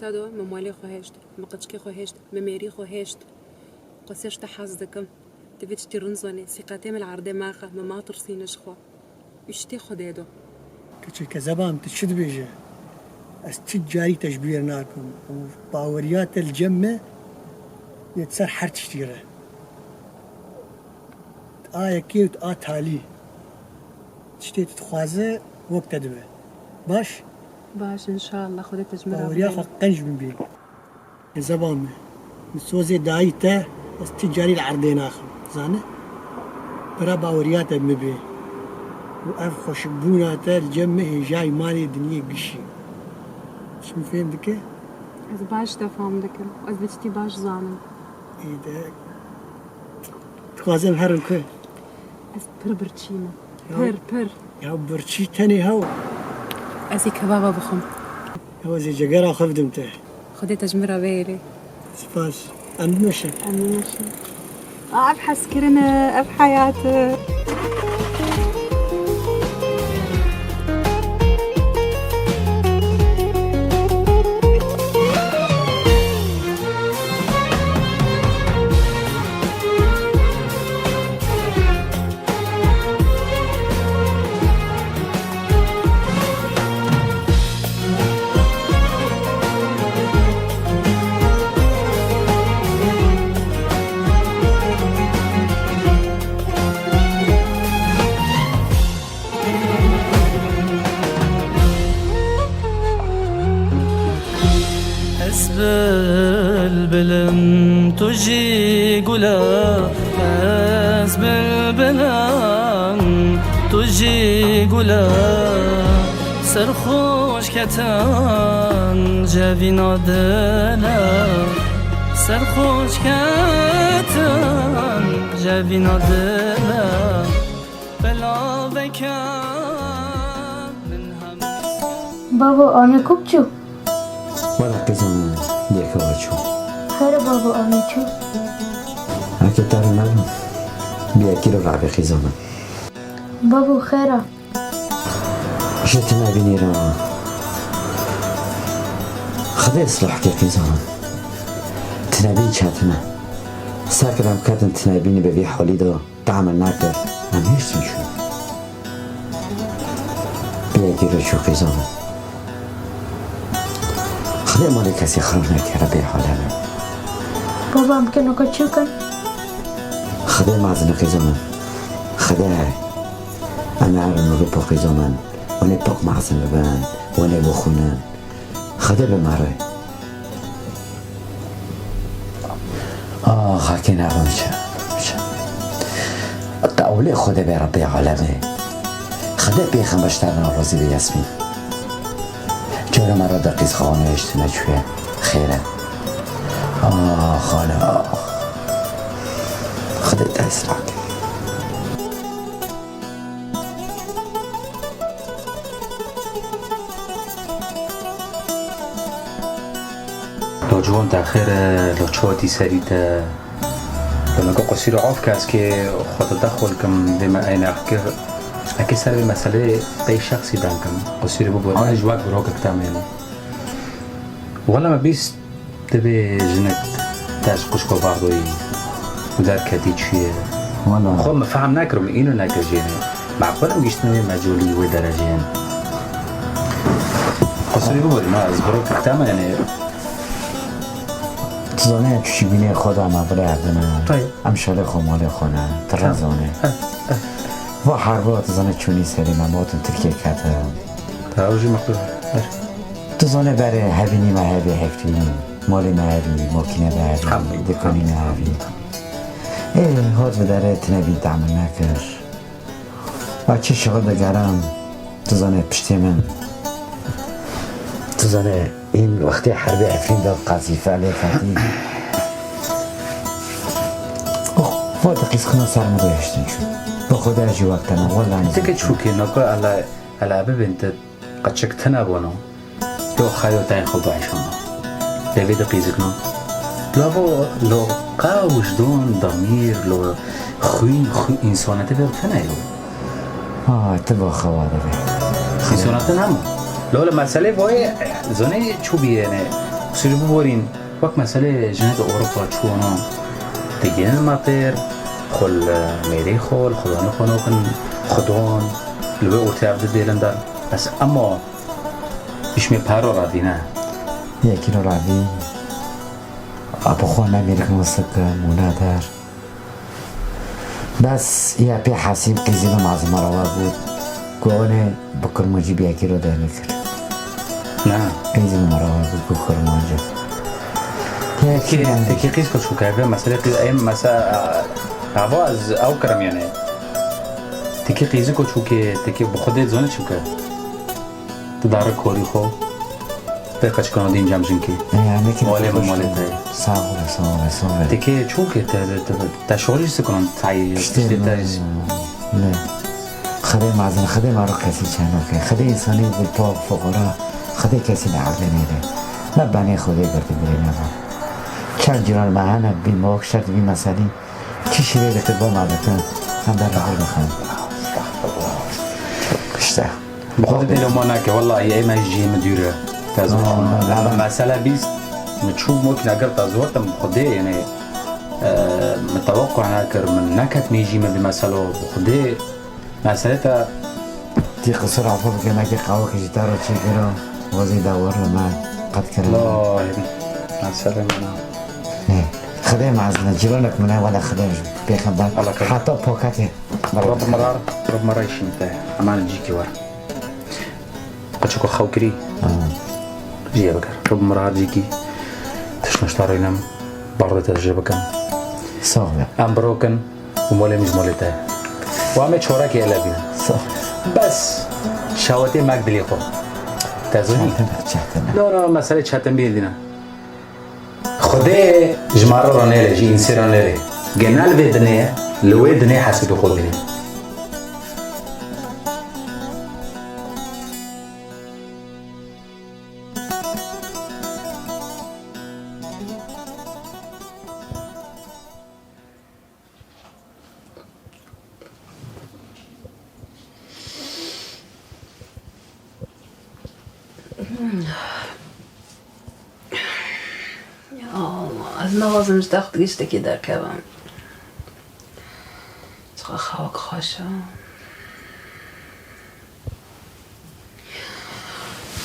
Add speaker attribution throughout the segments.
Speaker 1: تادو ممالي خوهشت مقدشكي خوهشت مميري خوهشت قسيشت حظكم تبيتش ترنزوني سيقاتي من العرضي ماخا مما ترسينش خوا اشتي خديدو
Speaker 2: كتشي كزبام تشد بيجا استجاري تشبيرناكم وباوريات الجمة يتسر حرت شتيرة كيوت تالي تشتي تتخوازه وقت دبه باش
Speaker 1: ان شاء الله خدي تجمرة
Speaker 2: باوريا خقنج من بي كزبام مسوزي دايته استجاري العرضين آخر زانه برا باوريات مبي وأف خشبوناته الجمة جاي مالي دنيا قشي شو فهم دكه؟
Speaker 1: از باش تفهم دكه از بتشتي باش زانم
Speaker 2: إذا تخازن هرم كه
Speaker 1: از برچيمه پر
Speaker 2: يا برچي تاني هاو
Speaker 1: ازي كبابا بخم
Speaker 2: هو زي جقرا خفدمته
Speaker 1: خدي تجمرة بيلي
Speaker 2: سباس أنا مشي
Speaker 1: أبحث كرنا أب حياتي
Speaker 3: بالبلم تجي قلا حسب البلم تجي قلا سرخوش كتان جابينا دلا سرخوش كتان جابينا دلا بلا بكان من هم
Speaker 4: بابا أنا كوبچو
Speaker 5: ولا قزم دیگه وچو
Speaker 4: خیر بابا آمیچو
Speaker 5: اگه داره نرم بیا کی رو رابی خیزانم
Speaker 4: بابا خیره
Speaker 5: جت نبینی را خدا اصلاح که خیزانم تنبی چتنه سرکرم کردن تنبینی به وی حالی دا تعمل نکرد من هیچ میشون بیا کی رو چو خیزانم خدا مالی کسی خراب نکره به حالمه
Speaker 4: بابا هم که نکا چو کن
Speaker 5: خدا معزن خیزانم خدا انا عرم رو پا خیزانم ونه پاک معزن ببن ونه بخونن خدا بمره خاکی نرم چه قوله خدا به رب عالمه خدا بیخم بشتر ناراضی به یسمین جور مرا دقیز خانه اشتنه چویه خیره خانه خدا دست را که
Speaker 6: لاجوان تأخیر لاچواتی سریده لنگا قصیر عاف کس که خود دخول کم دیما این اکی سر به مسئله به شخصی دن کم قصیر ببود آن اجواق برو کتام یعنی ولی ما بیست دبی جنت داش قشقو بعضوی ودار کدی چیه خب مفهم نکرم اینو نکرجینه معقولم گیشتنوی مجولی و درجین قصیر ببود ما از برو کتام یعنی
Speaker 5: زانه چی بینی خدا ما بره عبدنه امشاله خو مال خونه ترزانه و حربات زنه چونی سری مماتون ترکیه کده
Speaker 6: تاوجی مقدور
Speaker 5: تو زنه بره هبینی مهبی هفتی مالی مهبی ماکینه مهبی دکانی مهبی هات بداره تنبی تعمل نکر و چه شغل بگرم تو زنه پشتی من تو زنه این وقتی حربی افرین داد قذیفه علیه فتی با دقیس خنا سرمو گوشتن شد با خود اجی وقتنا والله
Speaker 6: انت كتشوكي نقول على أبي بنت قد شكتنا بونو لو خايو تاين خو بعيشونا دافيد قيزكنا لو قا وجدون ضمير لو خوين إنسانة بيرتنا يو
Speaker 5: تبا خواه دبي
Speaker 6: إنسانة هم لو مسألة باي زني شو بينه سلبو بورين وقت مسألة جنة أوروبا شونا تجين المطير خل ميري خل خدان خنوكن خدان لو أوتي عبد ديلن دار بس أما إيش مي بارو رادينا
Speaker 5: یکی رو روی ابو خانه میرکن وسط منادر بس یا پی حسیم قیزیل معظم رواه بود گونه بکر مجیب یکی رو ده میکرد
Speaker 6: نه
Speaker 5: قیزیل مرواه بود بکر مجیب
Speaker 6: تكي قيس كشو كافي مسألة قيس أيام مسا عواز أو كرم يعني تكي قيس كشو كي تكي بخدت زونة شو كا تدارك كوري خو بقاش كانوا دين جامجين كي
Speaker 5: يعني كده
Speaker 6: مالي
Speaker 5: صاغر
Speaker 6: تكي شو كي تشغلي سكون تعي
Speaker 5: اشتري لا خدي معزن خدي معروف كاسي شانوكي خدي إنساني بالطاق فقراء خدي كاسي لعقل نيله ما بني خدي برد برينا چند جران معانا بیماک شرط بی مسئلی چی شیره رفت با مدتن هم در رحل بخوام اشتا
Speaker 6: بخود دلو ما نکه والله ای ما جي مديره تازوان مسألة بيست متشوف ممكن اگر تازواتم بخده يعني متوقع ناكر من نكت ميجي ما بمسألة بخده مسألة
Speaker 5: تی قصر عفو بکن اگه قواه کشیتر رو چی کرم وزی دور لما قد کرم
Speaker 6: لا مسألة منا
Speaker 5: خدای معزنه جیرانک منه ولا خدای پیغمبر حتی پاکته
Speaker 6: رب مرة يشين تاعي امان جيكي ورا بتشكو خوكري جي بكر رب مرة جيكي تشنش طارينم برضه تجربكم
Speaker 5: صاغر
Speaker 6: ام بروكن ومولي مش مولي تاعي وعمل شوراكي يلا بينا بس شاوتي ماك دليقو تازوني لا مسألة شاتم بيدنا خدي جمارة رانيلي جي إنسي رانيلي جنال بيدنية لوي دنيا حسب خدني
Speaker 1: از نوازم جداخت گشته که در کبم چقدر خواک خوشه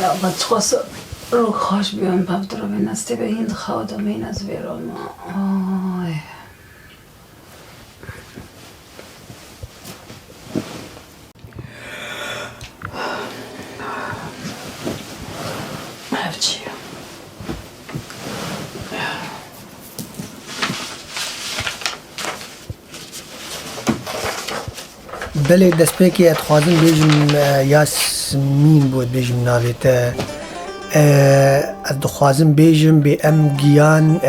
Speaker 1: یا با چقاس رو خوش بیان بابد رو بینسته به هند خوادم این از بیرام آی هفچی
Speaker 2: بله دست پیکی اتخوازم بیجم یاسمین بود بیجم ناویتا از دخوازم بیجم بی ام گیان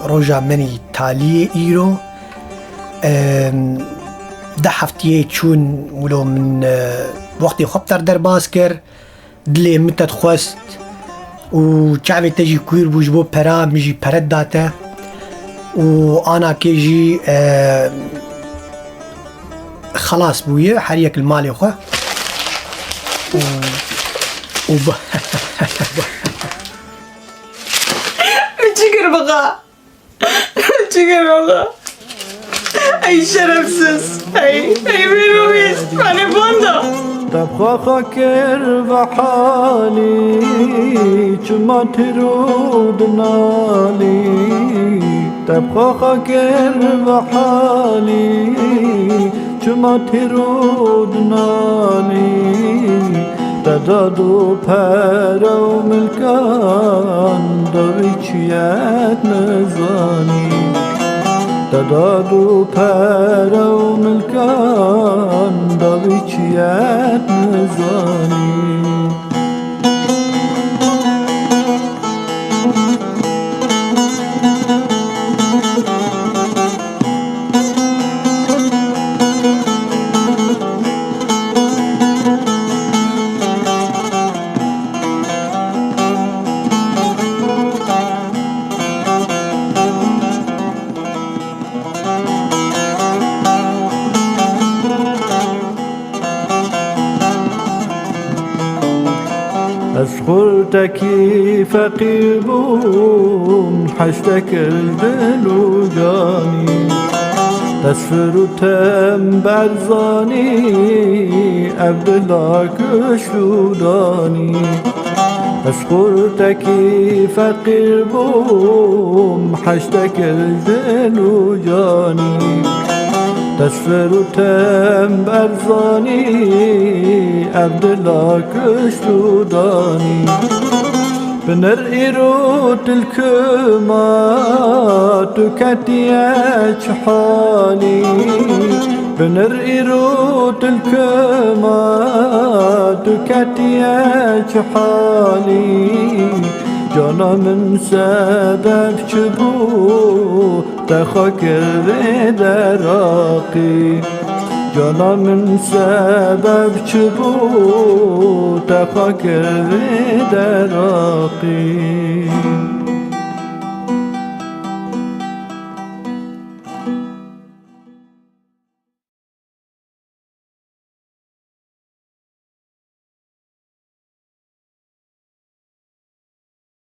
Speaker 2: روژا منی تالی ایرو ده هفتیه چون ولو من وقتی خوب در باز کر دلی متت خواست و چاوی تجی کویر بوش بو پرا میجی پرد داته و آنا که جی خلاص بويه حريك المال يا اخوه
Speaker 1: تشكر بقى اي شرفسس اي ميرويس انا بوندا
Speaker 7: تبخى خاكر بحالي چما ترود نالي تبخى خاكر بحالي چما تیرود نانی داد و پر و ملکان دوی چیت نزانی داد و پر و ملکان دوی چیت نزانی از خورتکی فقیر بوم حشتک دل و جانی دست فروتم برزانی عبدالله کشودانی از خورتکی فقیر بوم حشتک دل و جانی دست فروتم برزانی عبدالله کشودانی بنر ایرو تلکما تو کتیچ حالی بنر ایرو تلکما تو کتیچ حالی جانا من سبب چبو تخاکر دراقی جانا من سبب چبو تخاکر دراقی